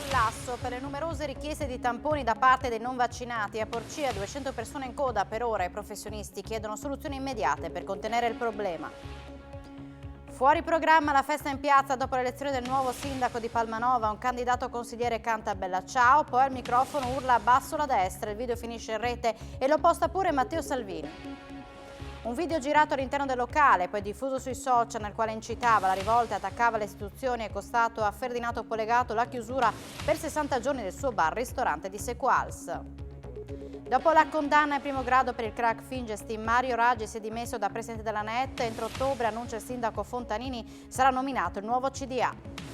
collasso per le numerose richieste di tamponi da parte dei non vaccinati. A Porcia 200 persone in coda per ora. I professionisti chiedono soluzioni immediate per contenere il problema. Fuori programma la festa in piazza dopo l'elezione del nuovo sindaco di Palmanova. Un candidato consigliere canta Bella Ciao, poi al microfono urla a basso la destra. Il video finisce in rete e lo posta pure Matteo Salvini. Un video girato all'interno del locale, poi diffuso sui social, nel quale incitava la rivolta e attaccava le istituzioni, è costato a Ferdinando Polegato la chiusura per 60 giorni del suo bar-ristorante di Sequals. Dopo la condanna in primo grado per il crack Fingestim, Mario Raggi si è dimesso da presidente della NET. Entro ottobre, annuncia il sindaco Fontanini, sarà nominato il nuovo CDA.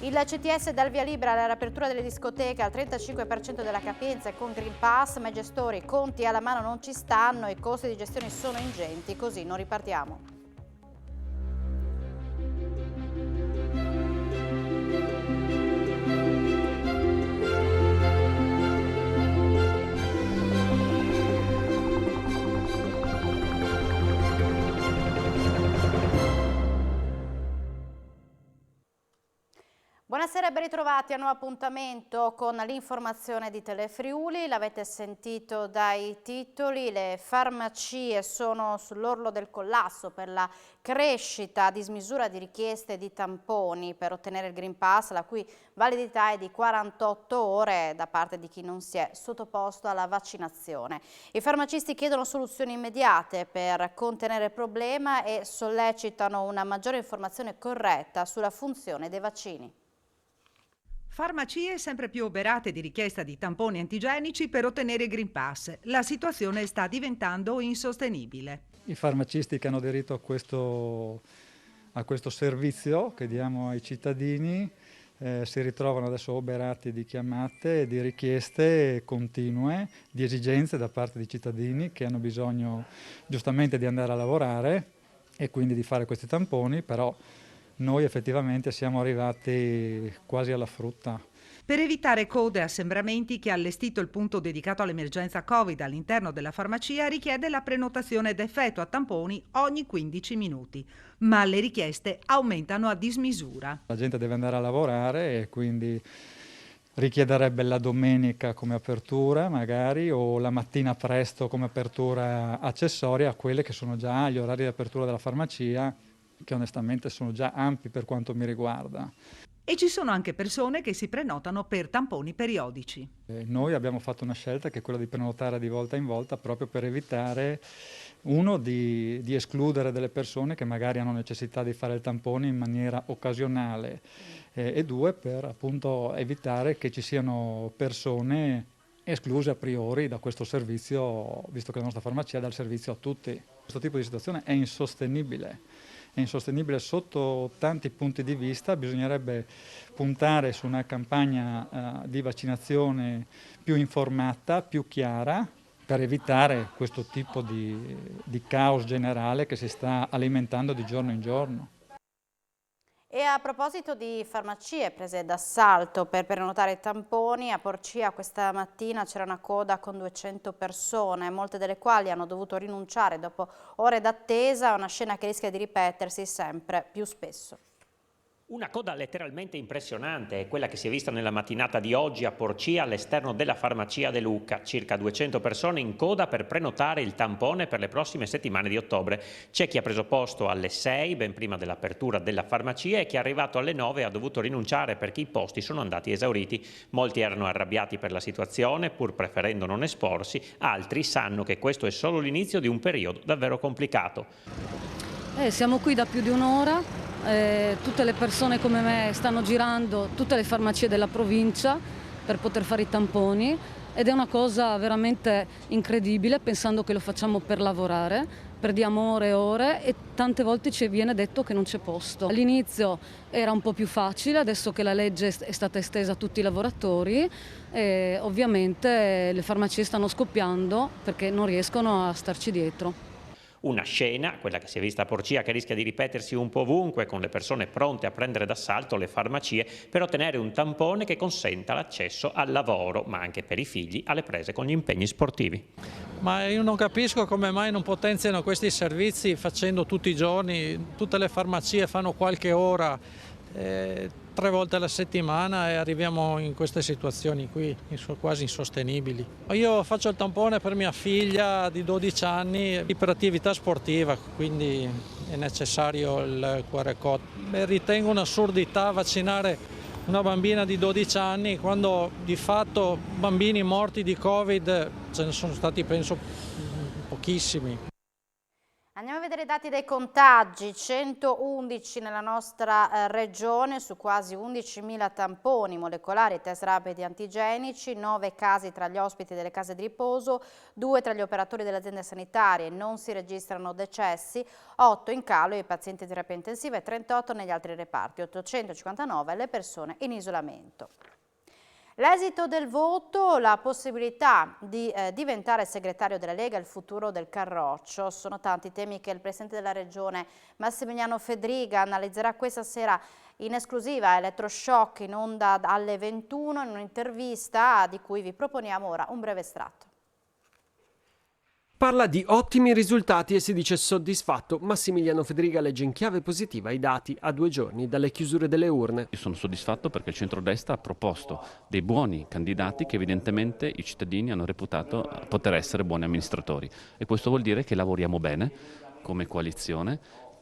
Il CTS dà il via libera alla riapertura delle discoteche al 35% della capienza e con Green Pass, ma i gestori conti alla mano non ci stanno, i costi di gestione sono ingenti, così non ripartiamo. Buonasera e ben ritrovati a un nuovo appuntamento con l'informazione di Telefriuli. L'avete sentito dai titoli, le farmacie sono sull'orlo del collasso per la crescita a dismisura di richieste di tamponi per ottenere il Green Pass, la cui validità è di 48 ore da parte di chi non si è sottoposto alla vaccinazione. I farmacisti chiedono soluzioni immediate per contenere il problema e sollecitano una maggiore informazione corretta sulla funzione dei vaccini. Farmacie sempre più oberate di richiesta di tamponi antigenici per ottenere il Green Pass. La situazione sta diventando insostenibile. I farmacisti che hanno aderito a questo servizio che diamo ai cittadini si ritrovano adesso oberati di chiamate, di richieste continue, di esigenze da parte di cittadini che hanno bisogno giustamente di andare a lavorare e quindi di fare questi tamponi, però noi effettivamente siamo arrivati quasi alla frutta. Per evitare code e assembramenti, chi ha allestito il punto dedicato all'emergenza Covid all'interno della farmacia richiede la prenotazione ed effetto a tamponi ogni 15 minuti, ma le richieste aumentano a dismisura. La gente deve andare a lavorare e quindi richiederebbe la domenica come apertura magari o la mattina presto come apertura accessoria a quelle che sono già gli orari di apertura della farmacia, che onestamente sono già ampi per quanto mi riguarda. E ci sono anche persone che si prenotano per tamponi periodici. Noi abbiamo fatto una scelta che è quella di prenotare di volta in volta proprio per evitare, uno, di escludere delle persone che magari hanno necessità di fare il tampone in maniera occasionale e due, per appunto evitare che ci siano persone escluse a priori da questo servizio, visto che la nostra farmacia dà il servizio a tutti. Questo tipo di situazione è insostenibile. È insostenibile sotto tanti punti di vista, bisognerebbe puntare su una campagna di vaccinazione più informata, più chiara, per evitare questo tipo di caos generale che si sta alimentando di giorno in giorno. E a proposito di farmacie prese d'assalto per prenotare i tamponi, a Porcia questa mattina c'era una coda con 200 persone, molte delle quali hanno dovuto rinunciare dopo ore d'attesa, una scena che rischia di ripetersi sempre più spesso. Una coda letteralmente impressionante è quella che si è vista nella mattinata di oggi a Porcia all'esterno della farmacia De Lucca. Circa 200 persone in coda per prenotare il tampone per le prossime settimane di ottobre. C'è chi ha preso posto alle 6, ben prima dell'apertura della farmacia, e chi è arrivato alle 9 e ha dovuto rinunciare perché i posti sono andati esauriti. Molti erano arrabbiati per la situazione, pur preferendo non esporsi, altri sanno che questo è solo l'inizio di un periodo davvero complicato. Siamo qui da più di un'ora. Tutte le persone come me stanno girando tutte le farmacie della provincia per poter fare i tamponi ed è una cosa veramente incredibile, pensando che lo facciamo per lavorare, perdiamo ore e ore e tante volte ci viene detto che non c'è posto. All'inizio era un po' più facile, adesso che la legge è stata estesa a tutti i lavoratori, ovviamente le farmacie stanno scoppiando perché non riescono a starci dietro. Una scena, quella che si è vista a Porcia, che rischia di ripetersi un po' ovunque, con le persone pronte a prendere d'assalto le farmacie per ottenere un tampone che consenta l'accesso al lavoro, ma anche per i figli alle prese con gli impegni sportivi. Ma io non capisco come mai non potenziano questi servizi facendo tutti i giorni, tutte le farmacie fanno qualche ora. 3 volte alla settimana e arriviamo in queste situazioni qui, quasi insostenibili. Io faccio il tampone per mia figlia di 12 anni, iperattività sportiva, quindi è necessario il QR code. Ritengo un'assurdità vaccinare una bambina di 12 anni quando di fatto bambini morti di Covid ce ne sono stati penso pochissimi. Andiamo a vedere i dati dei contagi, 111 nella nostra regione su quasi 11.000 tamponi molecolari e test rapidi antigenici, 9 casi tra gli ospiti delle case di riposo, 2 tra gli operatori delle aziende sanitarie, non si registrano decessi, 8 in calo i pazienti di terapia intensiva e 38 negli altri reparti, 859 le persone in isolamento. L'esito del voto, la possibilità di diventare segretario della Lega, il futuro del Carroccio, sono tanti temi che il Presidente della Regione Massimiliano Fedriga analizzerà questa sera in esclusiva a Elettroshock in onda alle 21 in un'intervista di cui vi proponiamo ora un breve estratto. Parla di ottimi risultati e si dice soddisfatto. Massimiliano Fedriga legge in chiave positiva i dati a 2 giorni dalle chiusure delle urne. Io sono soddisfatto perché il centrodestra ha proposto dei buoni candidati che evidentemente i cittadini hanno reputato poter essere buoni amministratori e questo vuol dire che lavoriamo bene come coalizione,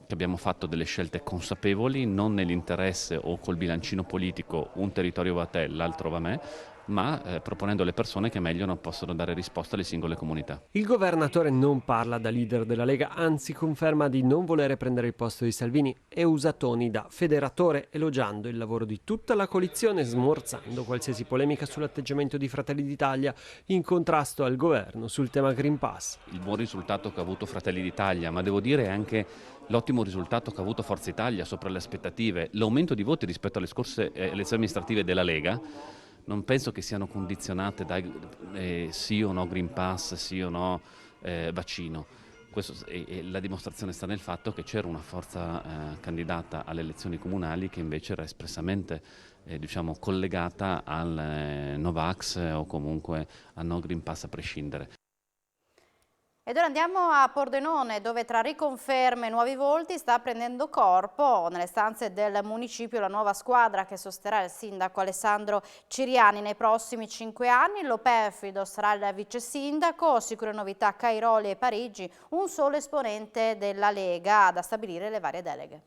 che abbiamo fatto delle scelte consapevoli, non nell'interesse o col bilancino politico un territorio va a te, l'altro va a me, ma proponendo alle persone che meglio non possono dare risposta alle singole comunità. Il governatore non parla da leader della Lega, anzi conferma di non volere prendere il posto di Salvini e usa toni da federatore, elogiando il lavoro di tutta la coalizione, smorzando qualsiasi polemica sull'atteggiamento di Fratelli d'Italia in contrasto al governo sul tema Green Pass. Il buon risultato che ha avuto Fratelli d'Italia, ma devo dire anche l'ottimo risultato che ha avuto Forza Italia sopra le aspettative, l'aumento di voti rispetto alle scorse elezioni amministrative della Lega, non penso che siano condizionate da sì o no Green Pass, sì o no vaccino. La dimostrazione sta nel fatto che c'era una forza candidata alle elezioni comunali che invece era espressamente diciamo, collegata al Novax o comunque a no Green Pass a prescindere. Ed ora andiamo a Pordenone, dove tra riconferme e nuovi volti sta prendendo corpo nelle stanze del municipio la nuova squadra che sosterrà il sindaco Alessandro Ciriani nei prossimi 5 anni. Loperfido sarà il vice sindaco, sicure novità Cairoli e Parigi, un solo esponente della Lega da stabilire le varie deleghe.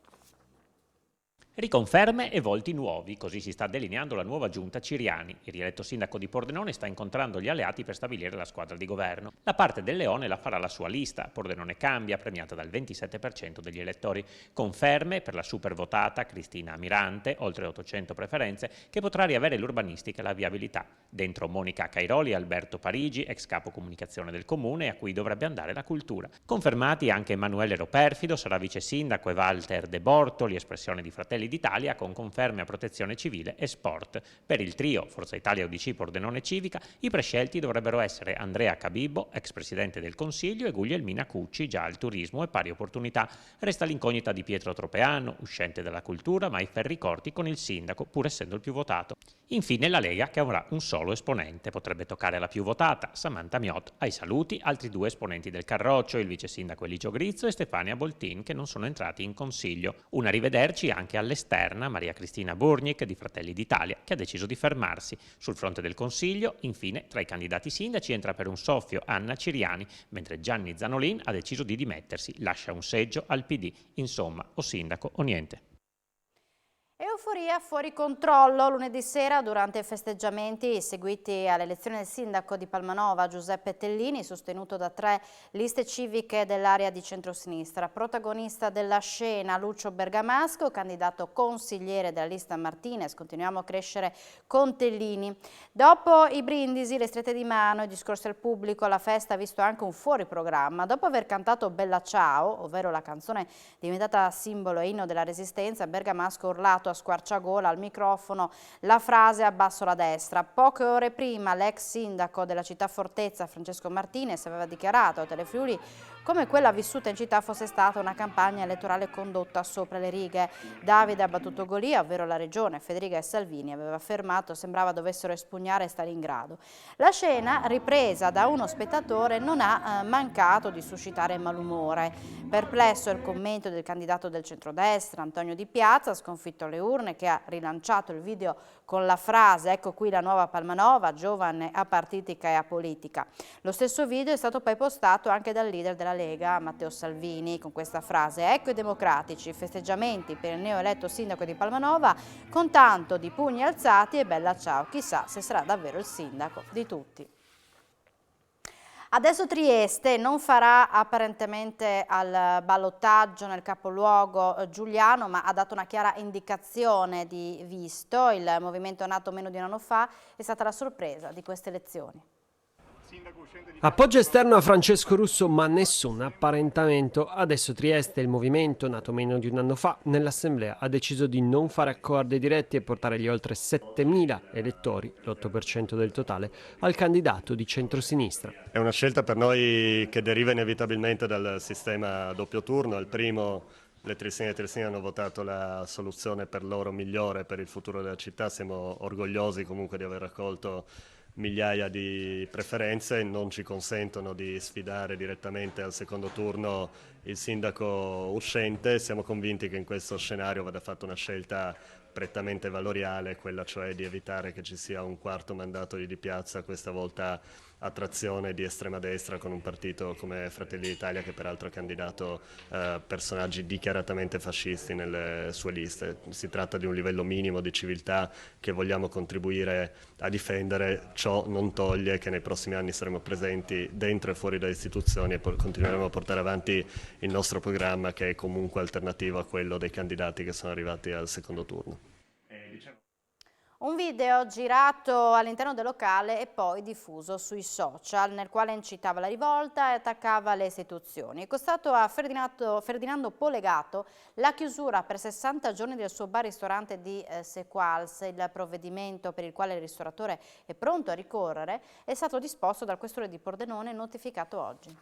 Riconferme e volti nuovi, così si sta delineando la nuova giunta Ciriani. Il rieletto sindaco di Pordenone sta incontrando gli alleati per stabilire la squadra di governo. La parte del Leone la farà la sua lista, Pordenone Cambia, premiata dal 27% degli elettori. Conferme per la supervotata Cristina Amirante, oltre 800 preferenze, che potrà riavere l'urbanistica e la viabilità. Dentro Monica Cairoli e Alberto Parigi, ex capo comunicazione del comune, a cui dovrebbe andare la cultura. Confermati anche Emanuele Roperfido, sarà vice sindaco, e Walter De Bortoli, espressione di Fratelli d'Italia, con conferme a protezione civile e sport. Per il trio Forza Italia UDC Pordenone Civica i prescelti dovrebbero essere Andrea Cabibbo, ex presidente del Consiglio, e Guglielmina Cucci, già al turismo e pari opportunità. Resta l'incognita di Pietro Tropeano, uscente dalla cultura, ma ai ferri corti con il sindaco, pur essendo il più votato. Infine la Lega, che avrà un solo esponente, potrebbe toccare la più votata, Samantha Miot. Ai saluti altri 2 esponenti del Carroccio, il vice sindaco Eligio Grizzo e Stefania Boltin, che non sono entrati in consiglio. Un arrivederci anche all'esterna Maria Cristina Burnic di Fratelli d'Italia, che ha deciso di fermarsi. Sul fronte del consiglio, infine, tra i candidati sindaci entra per un soffio Anna Ciriani, mentre Gianni Zanolin ha deciso di dimettersi, lascia un seggio al PD. Insomma, o sindaco o niente. Euforia fuori controllo lunedì sera durante i festeggiamenti seguiti all'elezione del sindaco di Palmanova Giuseppe Tellini, sostenuto da 3 liste civiche dell'area di centrosinistra. Protagonista della scena Lucio Bergamasco, candidato consigliere della lista Martinez. Continuiamo a crescere con Tellini. Dopo i brindisi, le strette di mano, i discorsi al pubblico, la festa ha visto anche un fuori programma. Dopo aver cantato Bella Ciao, ovvero la canzone diventata simbolo e inno della resistenza, Bergamasco ha urlato a squarciagola al microfono la frase "abbasso la destra". Poche ore prima l'ex sindaco della città Fortezza Francesco Martinez aveva dichiarato a Telefriuli come quella vissuta in città fosse stata una campagna elettorale condotta sopra le righe. Davide ha battuto Golia, ovvero la regione. Federica e Salvini, aveva affermato, sembrava dovessero espugnare Stalingrado. La scena, ripresa da uno spettatore, non ha mancato di suscitare malumore. Perplesso è il commento del candidato del centrodestra, Antonio Di Piazza, sconfitto alle urne, che ha rilanciato il video con la frase "Ecco qui la nuova Palmanova, giovane, apartitica e apolitica". Lo stesso video è stato poi postato anche dal leader della Lega, Matteo Salvini, con questa frase "Ecco i democratici, festeggiamenti per il neoeletto sindaco di Palmanova, con tanto di pugni alzati e bella ciao, chissà se sarà davvero il sindaco di tutti". Adesso Trieste non farà apparentemente al ballottaggio nel capoluogo giuliano, ma ha dato una chiara indicazione di visto. Il movimento nato meno di un anno fa è stata la sorpresa di queste elezioni. Appoggio esterno a Francesco Russo, ma nessun apparentamento. Adesso Trieste, il movimento nato meno di un anno fa, nell'assemblea ha deciso di non fare accordi diretti e portare gli oltre 7.000 elettori, l'8% del totale, al candidato di centrosinistra. È una scelta per noi che deriva inevitabilmente dal sistema a doppio turno. Al primo le Trissine e Trissini hanno votato la soluzione per loro migliore per il futuro della città. Siamo orgogliosi comunque di aver raccolto migliaia di preferenze, non ci consentono di sfidare direttamente al secondo turno il sindaco uscente. Siamo convinti che in questo scenario vada fatta una scelta prettamente valoriale, quella cioè di evitare che ci sia un quarto mandato di Di Piazza, questa volta a trazione di estrema destra, con un partito come Fratelli d'Italia che peraltro ha candidato personaggi dichiaratamente fascisti nelle sue liste. Si tratta di un livello minimo di civiltà che vogliamo contribuire a difendere. Ciò non toglie che nei prossimi anni saremo presenti dentro e fuori dalle istituzioni e continueremo a portare avanti il nostro programma, che è comunque alternativo a quello dei candidati che sono arrivati al secondo turno. Un video girato all'interno del locale e poi diffuso sui social, nel quale incitava la rivolta e attaccava le istituzioni. È costato a Ferdinando Polegato la chiusura per 60 giorni del suo bar-ristorante di Sequals. Il provvedimento, per il quale il ristoratore è pronto a ricorrere, è stato disposto dal questore di Pordenone e notificato oggi.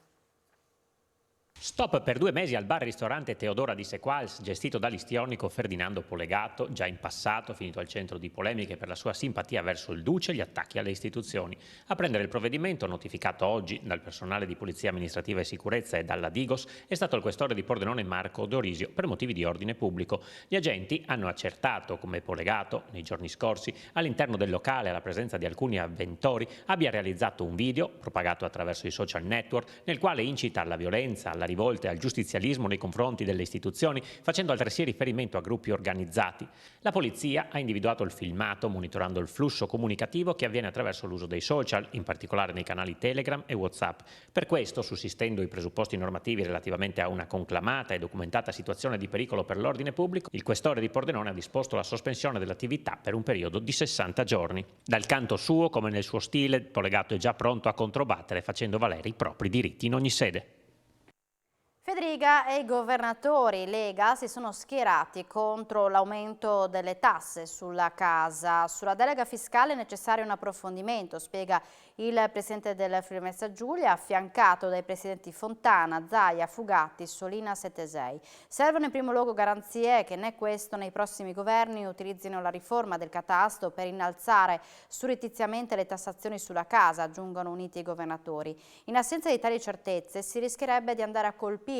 Stop per 2 mesi al bar-ristorante Teodora di Sequals, gestito dall'istionico Ferdinando Polegato, già in passato finito al centro di polemiche per la sua simpatia verso il duce e gli attacchi alle istituzioni. A prendere il provvedimento, notificato oggi dal personale di Polizia Amministrativa e Sicurezza e dalla Digos, è stato il questore di Pordenone Marco Dorisio per motivi di ordine pubblico. Gli agenti hanno accertato come Polegato, nei giorni scorsi, all'interno del locale, alla presenza di alcuni avventori, abbia realizzato un video, propagato attraverso i social network, nel quale incita alla violenza, alla rivolte e al giustizialismo nei confronti delle istituzioni, facendo altresì riferimento a gruppi organizzati. La polizia ha individuato il filmato monitorando il flusso comunicativo che avviene attraverso l'uso dei social, in particolare nei canali Telegram e WhatsApp. Per questo, sussistendo i presupposti normativi relativamente a una conclamata e documentata situazione di pericolo per l'ordine pubblico, il questore di Pordenone ha disposto la sospensione dell'attività per un periodo di 60 giorni. Dal canto suo, come nel suo stile, Polegato è già pronto a controbattere facendo valere i propri diritti in ogni sede. Federica e i governatori Lega si sono schierati contro l'aumento delle tasse sulla casa. Sulla delega fiscale è necessario un approfondimento, spiega il presidente del Friuli Venezia Giulia, affiancato dai presidenti Fontana, Zaia, Fugatti, Solina, Settesei. Servono in primo luogo garanzie che né questo né i prossimi governi utilizzino la riforma del catasto per innalzare surrettiziamente le tassazioni sulla casa, aggiungono uniti i governatori. In assenza di tali certezze si rischierebbe di andare a colpire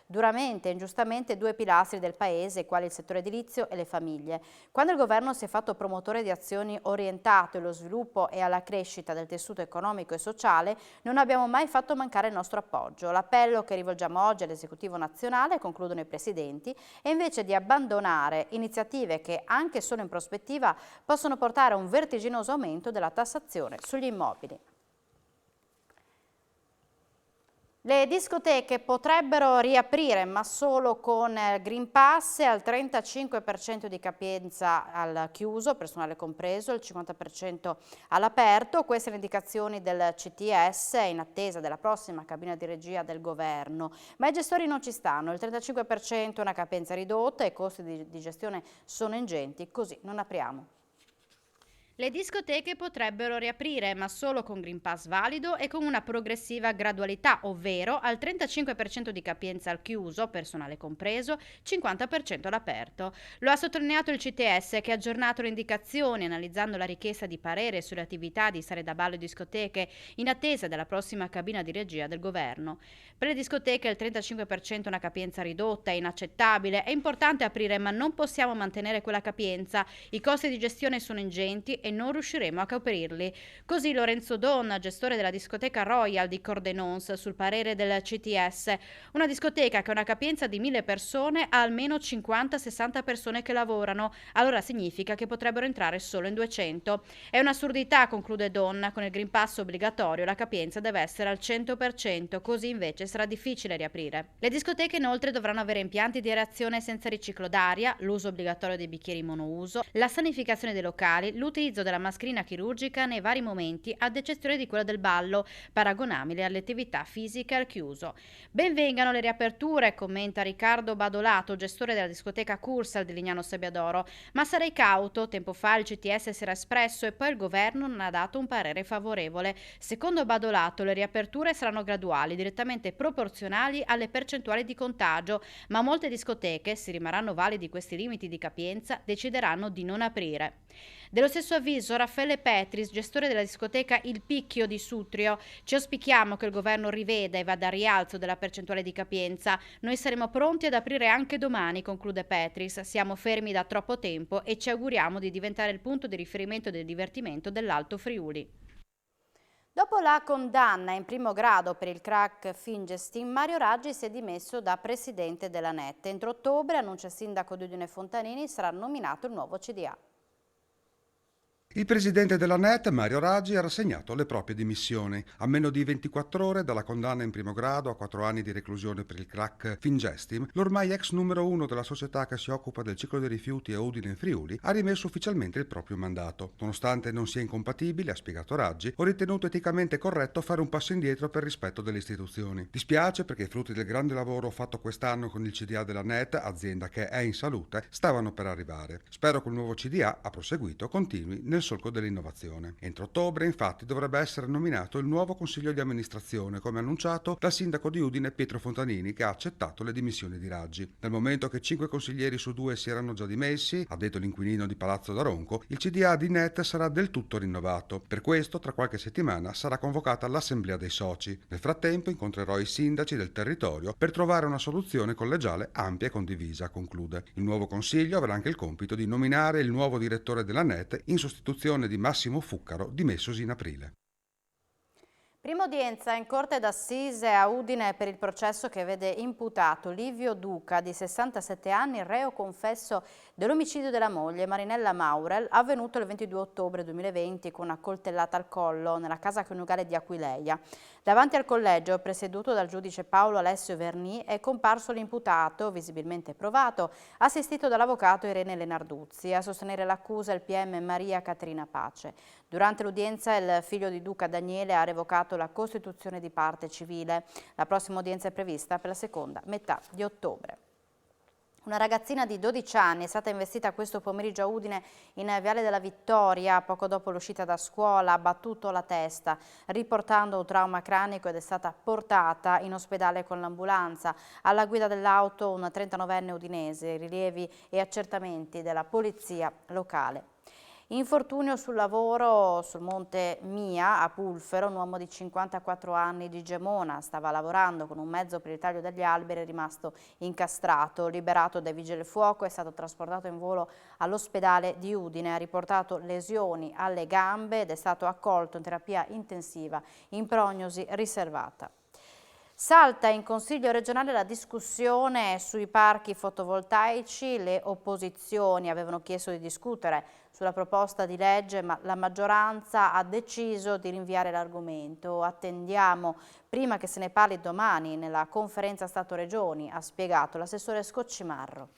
duramente e ingiustamente 2 pilastri del Paese, quali il settore edilizio e le famiglie. Quando il governo si è fatto promotore di azioni orientate allo sviluppo e alla crescita del tessuto economico e sociale, non abbiamo mai fatto mancare il nostro appoggio. L'appello che rivolgiamo oggi all'esecutivo nazionale, concludono i presidenti, è invece di abbandonare iniziative che, anche solo in prospettiva, possono portare a un vertiginoso aumento della tassazione sugli immobili. Le discoteche potrebbero riaprire, ma solo con Green Pass, al 35% di capienza al chiuso, personale compreso, il 50% all'aperto. Queste le indicazioni del CTS in attesa della prossima cabina di regia del governo. Ma i gestori non ci stanno, il 35% è una capienza ridotta e i costi di gestione sono ingenti, così non apriamo. Le discoteche potrebbero riaprire, ma solo con Green Pass valido e con una progressiva gradualità, ovvero al 35% di capienza al chiuso, personale compreso, 50% all'aperto. Lo ha sottolineato il CTS, che ha aggiornato le indicazioni analizzando la richiesta di parere sulle attività di sale da ballo e discoteche in attesa della prossima cabina di regia del governo. Per le discoteche il 35% è una capienza ridotta, è inaccettabile, è importante aprire ma non possiamo mantenere quella capienza, i costi di gestione sono ingenti e non riusciremo a coprirli. Così Lorenzo Donna, gestore della discoteca Royal di Cordenons, sul parere del CTS. Una discoteca che ha una capienza di 1000 persone ha almeno 50-60 persone che lavorano, allora significa che potrebbero entrare solo in 200. È un'assurdità, conclude Donna, con il Green Pass obbligatorio la capienza deve essere al 100%, così invece sarà difficile riaprire. Le discoteche inoltre dovranno avere impianti di aerazione senza riciclo d'aria, l'uso obbligatorio dei bicchieri monouso, la sanificazione dei locali, l'utilizzo della mascherina chirurgica nei vari momenti, ad eccezione di quella del ballo, paragonabile alle attività fisiche al chiuso. Benvengano le riaperture, commenta Riccardo Badolato, gestore della discoteca Cursal di Lignano Sabbiadoro, ma sarei cauto, tempo fa il CTS si era espresso e poi il governo non ha dato un parere favorevole. Secondo Badolato le riaperture saranno graduali, direttamente proporzionali alle percentuali di contagio, ma molte discoteche, se rimarranno validi questi limiti di capienza, decideranno di non aprire. Dello stesso avviso Raffaele Petris, gestore della discoteca Il Picchio di Sutrio: ci auspichiamo che il governo riveda e vada a rialzo della percentuale di capienza. Noi saremo pronti ad aprire anche domani, conclude Petris. Siamo fermi da troppo tempo e ci auguriamo di diventare il punto di riferimento del divertimento dell'Alto Friuli. Dopo la condanna in primo grado per il crack Fingestim, Mario Raggi si è dimesso da presidente della NET. Entro ottobre, annuncia il sindaco di Udine Fontanini, sarà nominato il nuovo CDA. Il presidente della NET, Mario Raggi, ha rassegnato le proprie dimissioni. A meno di 24 ore dalla condanna in primo grado a 4 anni di reclusione per il crack Fingestim, l'ormai ex numero 1 della società che si occupa del ciclo dei rifiuti a Udine e Friuli ha rimesso ufficialmente il proprio mandato. Nonostante non sia incompatibile, ha spiegato Raggi, ho ritenuto eticamente corretto fare un passo indietro per rispetto delle istituzioni. Dispiace perché i frutti del grande lavoro fatto quest'anno con il CDA della NET, azienda che è in salute, stavano per arrivare. Spero che il nuovo CDA, ha proseguito, continui nel solco dell'innovazione. Entro ottobre, infatti, dovrebbe essere nominato il nuovo consiglio di amministrazione, come annunciato dal sindaco di Udine Pietro Fontanini, che ha accettato le dimissioni di Raggi. Dal momento che 5 consiglieri su 2 si erano già dimessi, ha detto l'inquilino di Palazzo d'Aronco, il CDA di NET sarà del tutto rinnovato. Per questo, tra qualche settimana sarà convocata l'assemblea dei soci. Nel frattempo incontrerò i sindaci del territorio per trovare una soluzione collegiale ampia e condivisa, conclude. Il nuovo consiglio avrà anche il compito di nominare il nuovo direttore della NET in sostituzione di Massimo Fuccaro, dimessosi in aprile. Prima udienza in Corte d'Assise a Udine per il processo che vede imputato Livio Duca, di 67 anni, reo confesso dell'omicidio della moglie Marinella Maurel, avvenuto il 22 ottobre 2020 con una coltellata al collo nella casa coniugale di Aquileia. Davanti al collegio, presieduto dal giudice Paolo Alessio Verni, è comparso l'imputato, visibilmente provato, assistito dall'avvocato Irene Lenarduzzi. A sostenere l'accusa il PM Maria Caterina Pace. Durante l'udienza il figlio di Duca, Daniele, ha revocato la costituzione di parte civile. La prossima udienza è prevista per la seconda metà di ottobre. Una ragazzina di 12 anni è stata investita questo pomeriggio a Udine in Viale della Vittoria. Poco dopo l'uscita da scuola ha battuto la testa, riportando un trauma cranico, ed è stata portata in ospedale con l'ambulanza. Alla guida dell'auto un 39enne udinese, rilievi e accertamenti della polizia locale. Infortunio sul lavoro sul Monte Mia a Pulfero. Un uomo di 54 anni di Gemona stava lavorando con un mezzo per il taglio degli alberi, è rimasto incastrato. Liberato dai vigili del fuoco, è stato trasportato in volo all'ospedale di Udine, ha riportato lesioni alle gambe ed è stato accolto in terapia intensiva in prognosi riservata. Salta in Consiglio regionale la discussione sui parchi fotovoltaici. Le opposizioni avevano chiesto di discutere sulla proposta di legge, ma la maggioranza ha deciso di rinviare l'argomento. Attendiamo prima che se ne parli domani nella conferenza Stato-Regioni, ha spiegato l'assessore Scoccimarro.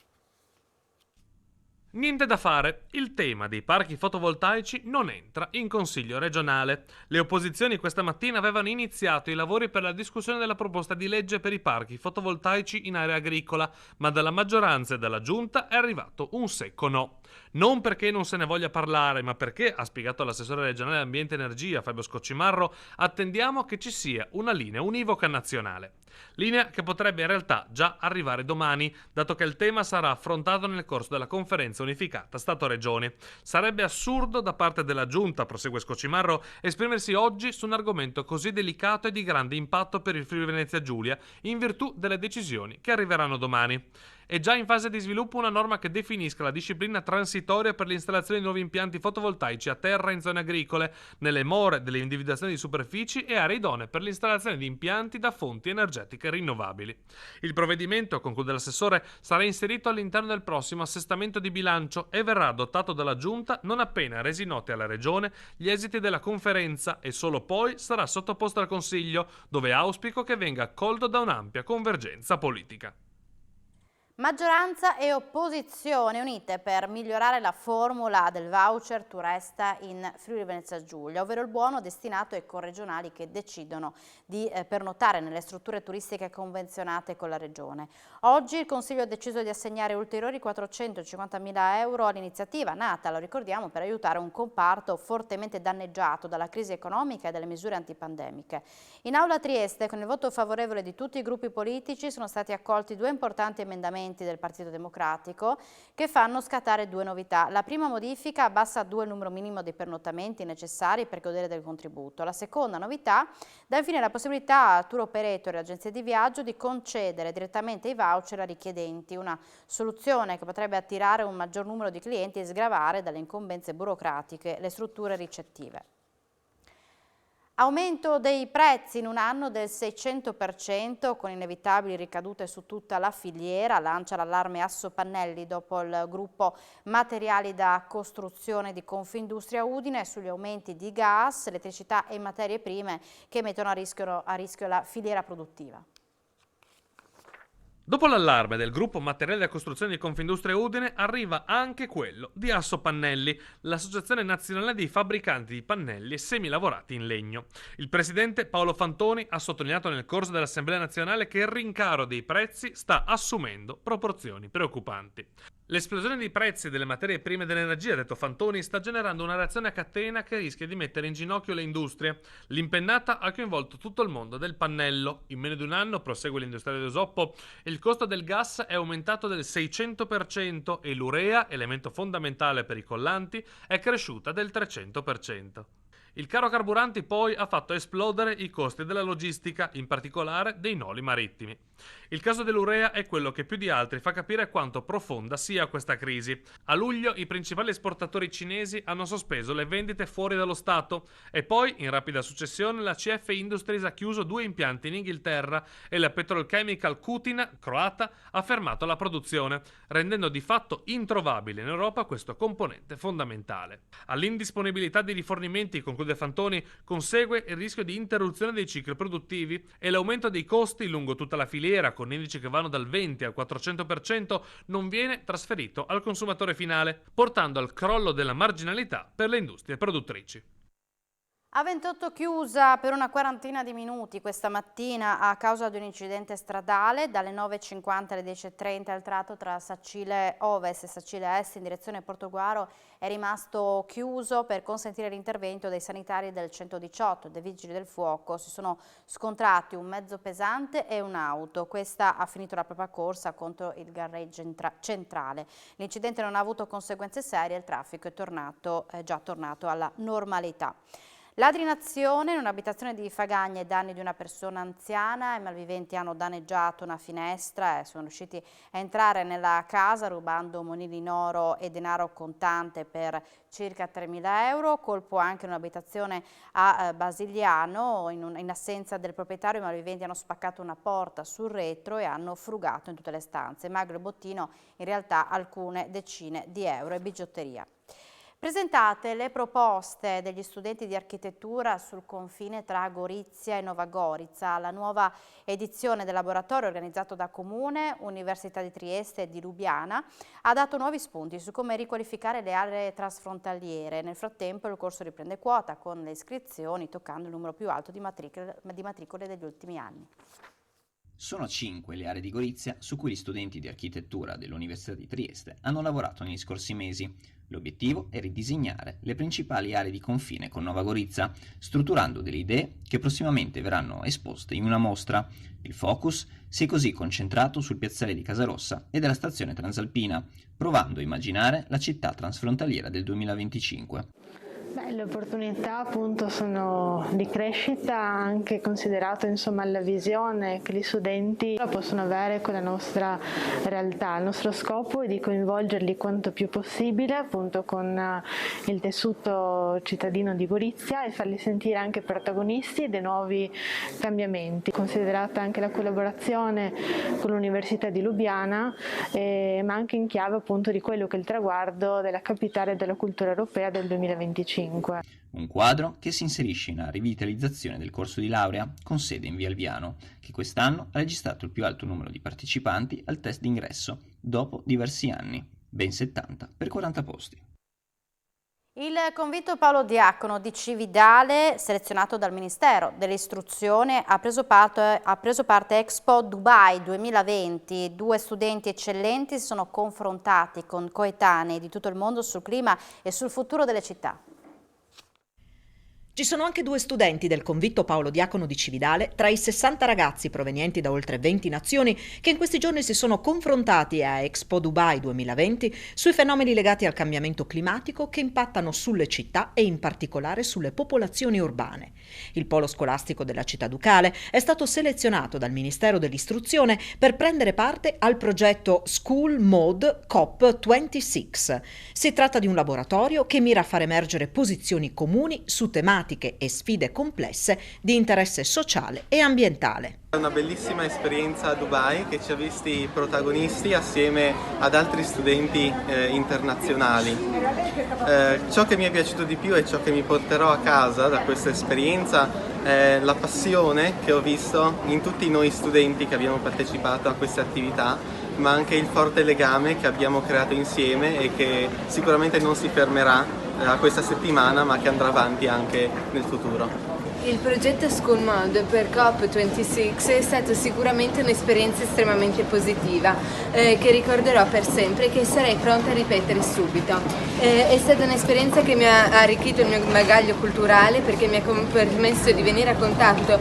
Niente da fare, il tema dei parchi fotovoltaici non entra in Consiglio regionale. Le opposizioni questa mattina avevano iniziato i lavori per la discussione della proposta di legge per i parchi fotovoltaici in area agricola, ma dalla maggioranza e dalla Giunta è arrivato un secco no. Non perché non se ne voglia parlare, ma perché, ha spiegato l'assessore regionale Ambiente e Energia Fabio Scoccimarro, attendiamo che ci sia una linea univoca nazionale. Linea che potrebbe in realtà già arrivare domani, dato che il tema sarà affrontato nel corso della conferenza unificata Stato-Regioni. Sarebbe assurdo da parte della Giunta, prosegue Scoccimarro, esprimersi oggi su un argomento così delicato e di grande impatto per il Friuli Venezia Giulia, in virtù delle decisioni che arriveranno domani. È già in fase di sviluppo una norma che definisca la disciplina transitoria per l'installazione di nuovi impianti fotovoltaici a terra in zone agricole, nelle more delle individuazioni di superfici e aree idonee per l'installazione di impianti da fonti energetiche rinnovabili. Il provvedimento, conclude l'assessore, sarà inserito all'interno del prossimo assestamento di bilancio e verrà adottato dalla Giunta non appena resi noti alla Regione gli esiti della conferenza e solo poi sarà sottoposto al Consiglio, dove auspico che venga accolto da un'ampia convergenza politica. Maggioranza e opposizione unite per migliorare la formula del voucher Tu Resta in Friuli Venezia Giulia, ovvero il buono destinato ai corregionali che decidono di pernotare nelle strutture turistiche convenzionate con la Regione. Oggi il Consiglio ha deciso di assegnare ulteriori 450.000 euro all'iniziativa nata, lo ricordiamo, per aiutare un comparto fortemente danneggiato dalla crisi economica e dalle misure antipandemiche. In aula a Trieste, con il voto favorevole di tutti i gruppi politici, sono stati accolti due importanti emendamenti del Partito Democratico che fanno scattare due novità. La prima modifica abbassa a 2 il numero minimo dei pernottamenti necessari per godere del contributo. La seconda novità dà infine la possibilità a tour operator e agenzie di viaggio di concedere direttamente i voucher a richiedenti, una soluzione che potrebbe attirare un maggior numero di clienti e sgravare dalle incombenze burocratiche le strutture ricettive. Aumento dei prezzi in un anno del 600% con inevitabili ricadute su tutta la filiera, lancia l'allarme Assopannelli dopo il gruppo Materiali da Costruzione di Confindustria Udine sugli aumenti di gas, elettricità e materie prime che mettono a rischio la filiera produttiva. Dopo l'allarme del gruppo Materiali da Costruzione di Confindustria Udine arriva anche quello di Assopannelli, l'associazione nazionale dei fabbricanti di pannelli e semilavorati in legno. Il presidente Paolo Fantoni ha sottolineato nel corso dell'Assemblea nazionale che il rincaro dei prezzi sta assumendo proporzioni preoccupanti. L'esplosione dei prezzi delle materie prime dell'energia, ha detto Fantoni, sta generando una reazione a catena che rischia di mettere in ginocchio le industrie. L'impennata ha coinvolto tutto il mondo del pannello. In meno di un anno, prosegue l'industriale d'Esoppo, il costo del gas è aumentato del 600% e l'urea, elemento fondamentale per i collanti, è cresciuta del 300%. Il caro carburanti poi ha fatto esplodere i costi della logistica, in particolare dei noli marittimi. Il caso dell'urea è quello che più di altri fa capire quanto profonda sia questa crisi. A luglio i principali esportatori cinesi hanno sospeso le vendite fuori dallo Stato e poi, in rapida successione, la CF Industries ha chiuso 2 impianti in Inghilterra e la Petrolchemical Kutina, croata, ha fermato la produzione, rendendo di fatto introvabile in Europa questo componente fondamentale. All'indisponibilità di rifornimenti, conclude Fantoni, consegue il rischio di interruzione dei cicli produttivi e l'aumento dei costi lungo tutta la filiera, con indici che vanno dal 20 al 400%, non viene trasferito al consumatore finale, portando al crollo della marginalità per le industrie produttrici. A28 chiusa per una quarantina di minuti questa mattina a causa di un incidente stradale. Dalle 9.50 alle 10.30 il tratto tra Sacile Ovest e Sacile Est in direzione Portoguaro è rimasto chiuso per consentire l'intervento dei sanitari del 118 e dei vigili del fuoco. Si sono scontrati un mezzo pesante e un'auto. Questa ha finito la propria corsa contro il garage centrale. L'incidente non ha avuto conseguenze serie e il traffico è già tornato alla normalità. Ladri in azione in un'abitazione di Fagagna ai danni di una persona anziana. I malviventi hanno danneggiato una finestra e sono riusciti a entrare nella casa rubando monili in oro e denaro contante per circa 3.000 euro. Colpo anche in un'abitazione a Basigliano. In assenza del proprietario i malviventi hanno spaccato una porta sul retro e hanno frugato in tutte le stanze. Magro e bottino in realtà alcune decine di euro e bigiotteria. Presentate le proposte degli studenti di architettura sul confine tra Gorizia e Nova Gorica. La nuova edizione del laboratorio organizzato da Comune, Università di Trieste e di Lubiana ha dato nuovi spunti su come riqualificare le aree trasfrontaliere. Nel frattempo il corso riprende quota con le iscrizioni toccando il numero più alto di matricole degli ultimi anni. Sono 5 le aree di Gorizia su cui gli studenti di architettura dell'Università di Trieste hanno lavorato negli scorsi mesi. L'obiettivo è ridisegnare le principali aree di confine con Nova Gorizia, strutturando delle idee che prossimamente verranno esposte in una mostra. Il focus si è così concentrato sul piazzale di Casarossa e della stazione transalpina, provando a immaginare la città transfrontaliera del 2025. Le opportunità appunto sono di crescita, anche considerato la visione che gli studenti possono avere con la nostra realtà. Il nostro scopo è di coinvolgerli quanto più possibile appunto con il tessuto cittadino di Gorizia e farli sentire anche protagonisti dei nuovi cambiamenti. Considerata anche la collaborazione con l'Università di Lubiana, ma anche in chiave appunto di quello che è il traguardo della capitale della cultura europea del 2025. Un quadro che si inserisce in una rivitalizzazione del corso di laurea con sede in Via Alviano, che quest'anno ha registrato il più alto numero di partecipanti al test d'ingresso, dopo diversi anni, ben 70 per 40 posti. Il convitto Paolo Diacono di Cividale, selezionato dal Ministero dell'Istruzione, ha preso parte a Expo Dubai 2020. 2 studenti eccellenti si sono confrontati con coetanei di tutto il mondo sul clima e sul futuro delle città. Ci sono anche 2 studenti del convitto Paolo Diacono di Cividale tra i 60 ragazzi provenienti da oltre 20 nazioni che in questi giorni si sono confrontati a Expo Dubai 2020 sui fenomeni legati al cambiamento climatico che impattano sulle città e in particolare sulle popolazioni urbane. Il polo scolastico della città ducale è stato selezionato dal Ministero dell'Istruzione per prendere parte al progetto School Mode COP26. Si tratta di un laboratorio che mira a far emergere posizioni comuni su tematiche e sfide complesse di interesse sociale e ambientale. È una bellissima esperienza a Dubai che ci ha visti protagonisti assieme ad altri studenti internazionali. Ciò che mi è piaciuto di più e ciò che mi porterò a casa da questa esperienza è la passione che ho visto in tutti noi studenti che abbiamo partecipato a queste attività, ma anche il forte legame che abbiamo creato insieme e che sicuramente non si fermerà a questa settimana, ma che andrà avanti anche nel futuro. Il progetto School Mode per COP26 è stato sicuramente un'esperienza estremamente positiva che ricorderò per sempre e che sarei pronta a ripetere subito. È stata un'esperienza che mi ha arricchito il mio bagaglio culturale perché mi ha permesso di venire a contatto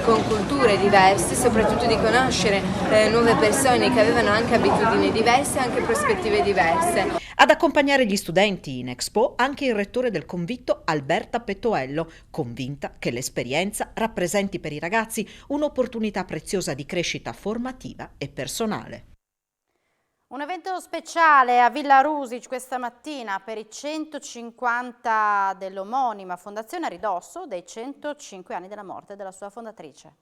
con culture diverse, soprattutto di conoscere nuove persone che avevano anche abitudini diverse e anche prospettive diverse. Ad accompagnare gli studenti in Expo anche il rettore del convitto Alberta Pettoello, convinta che l'esperienza rappresenti per i ragazzi un'opportunità preziosa di crescita formativa e personale. Un evento speciale a Villa Rusic questa mattina per i 150 dell'omonima fondazione a ridosso dei 105 anni della morte della sua fondatrice.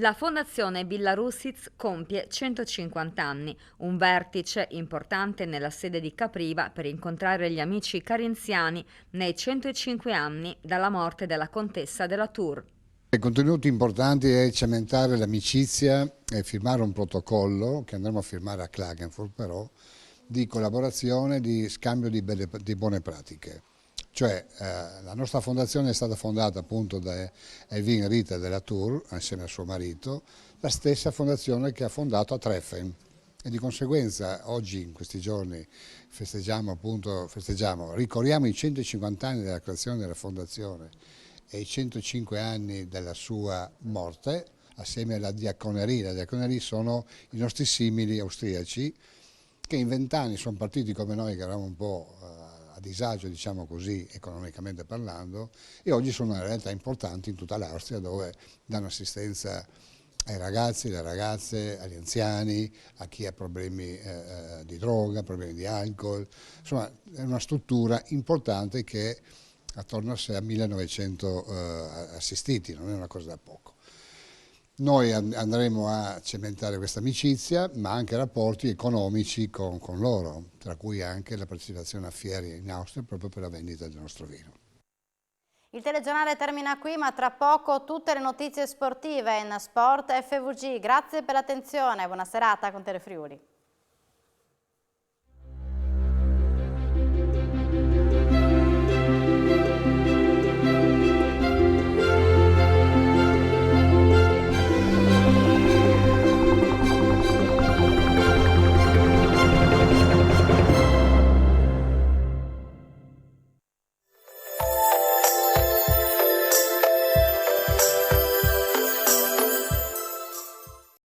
La Fondazione Villa Rusic compie 150 anni, un vertice importante nella sede di Capriva per incontrare gli amici carinziani nei 105 anni dalla morte della contessa della Tour. Il contenuto importante è cementare l'amicizia e firmare un protocollo che andremo a firmare a Klagenfurt però di collaborazione, di scambio di buone pratiche. Cioè la nostra fondazione è stata fondata appunto da Evin Rita della Tour, assieme a suo marito, la stessa fondazione che ha fondato a Treffen e di conseguenza oggi in questi giorni ricorriamo i 150 anni della creazione della fondazione e i 105 anni della sua morte assieme alla diaconeria. La diaconeria sono i nostri simili austriaci che in 20 anni sono partiti come noi che eravamo un po' a disagio, diciamo così, economicamente parlando, e oggi sono una realtà importanti in tutta l'Austria dove danno assistenza ai ragazzi, alle ragazze, agli anziani, a chi ha problemi di droga, problemi di alcol. Insomma, è una struttura importante che attorno a sé ha 1900 assistiti, non è una cosa da poco. Noi andremo a cementare questa amicizia, ma anche rapporti economici con loro, tra cui anche la partecipazione a fiere in Austria proprio per la vendita del nostro vino. Il telegiornale termina qui, ma tra poco tutte le notizie sportive in Sport FVG. Grazie per l'attenzione, buona serata con Telefriuli.